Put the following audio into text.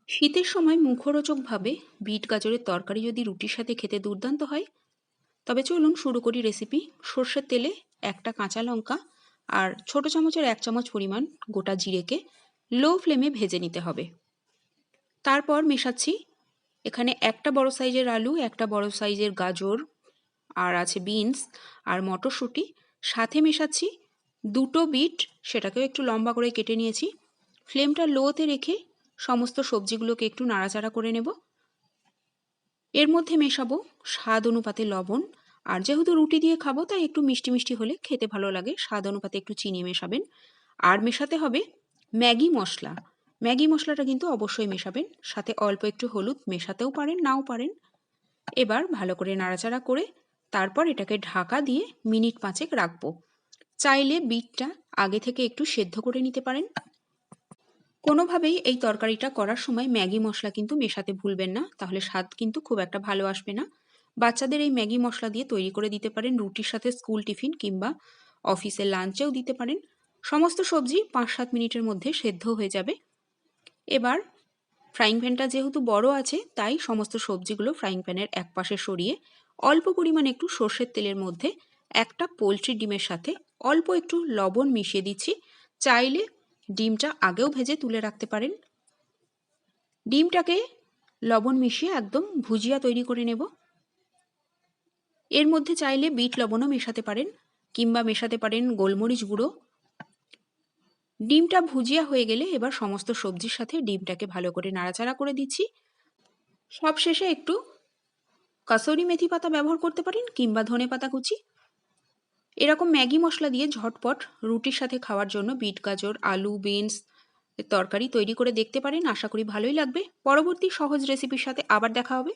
শীতের সময় মুখরোচকভাবে বিট গাজরের তরকারি যদি রুটির সাথে খেতে দুর্দান্ত হয়, তবে চলুন শুরু করি রেসিপি। সর্ষের তেলে একটা কাঁচা লঙ্কা আর ছোট চামচের 1 চামচ পরিমাণ গোটা জিরেকে লো ফ্লেমে ভেজে নিতে হবে। তারপর মেশাচ্ছি এখানে একটা বড় সাইজের আলু, একটা বড় সাইজের গাজর, আর আছে বিনস আর মটরশুঁটি। সাথে মেশাচ্ছি দুটো বিট, সেটাকেও একটু লম্বা করে কেটে নিয়েছি। ফ্লেমটা লোতে রেখে সমস্ত সবজিগুলোকে একটু নাড়াচাড়া করে নেব। এর মধ্যে মেশাবো স্বাদ অনুপাতে লবণ, আর যেহেতু রুটি দিয়ে খাবো তাই একটু মিষ্টি মিষ্টি হলে খেতে ভালো লাগে, স্বাদ অনুপাতে একটু চিনি মেশাবেন। আর মেশাতে হবে ম্যাগি মশলা। ম্যাগি মশলাটা কিন্তু অবশ্যই মেশাবেন, সাথে অল্প একটু হলুদ মেশাতেও পারেন, নাও পারেন। এবার ভালো করে নাড়াচাড়া করে তারপর এটাকে ঢাকা দিয়ে মিনিট 5 রাখবো। চাইলে বিটটা আগে থেকে একটু সেদ্ধ করে নিতে পারেন। কোনোভাবেই এই তরকারিটা করার সময় ম্যাগি মশলা কিন্তু মেশাতে ভুলবেন না, তাহলে স্বাদ কিন্তু খুব একটা ভালো আসবে না। বাচ্চাদের এই ম্যাগি মশলা দিয়ে তৈরি করে দিতে পারেন রুটির সাথে, স্কুল টিফিন কিংবা অফিসের লাঞ্চেও দিতে পারেন। সমস্ত সবজি 5-7 মিনিটের মধ্যে সেদ্ধ হয়ে যাবে। এবার ফ্রাইং প্যানটা যেহেতু বড় আছে তাই সমস্ত সবজিগুলো ফ্রাইং প্যানের এক পাশে সরিয়ে অল্প পরিমাণে একটু সর্ষের তেলের মধ্যে একটা পোলট্রি ডিমের সাথে অল্প একটু লবণ মিশিয়ে দিচ্ছি। চাইলে ডিমটা আগেও ভেজে তুলে রাখতে পারেন। ডিমটাকে লবণ মিশিয়ে একদম ভুজিয়া তৈরি করে নেব। এর মধ্যে চাইলে বিট লবণও মেশাতে পারেন কিংবা মেশাতে পারেন গোলমরিচ গুঁড়ো। ডিমটা ভুজিয়া হয়ে গেলে এবার সমস্ত সবজির সাথে ডিমটাকে ভালো করে নাড়াচাড়া করে দিচ্ছি। সবশেষে একটু কাসুরি মেথি পাতা ব্যবহার করতে পারেন কিংবা ধনেপাতা কুচি। এরকম ম্যাগি মশলা দিয়ে ঝটপট রুটির সাথে খাওয়ার জন্য বিট গাজর, আলু, বিনস তরকারি তৈরি করে দেখতে পারেন। আশা করি ভালোই লাগবে। পরবর্তী সহজ রেসিপির সাথে আবার দেখা হবে।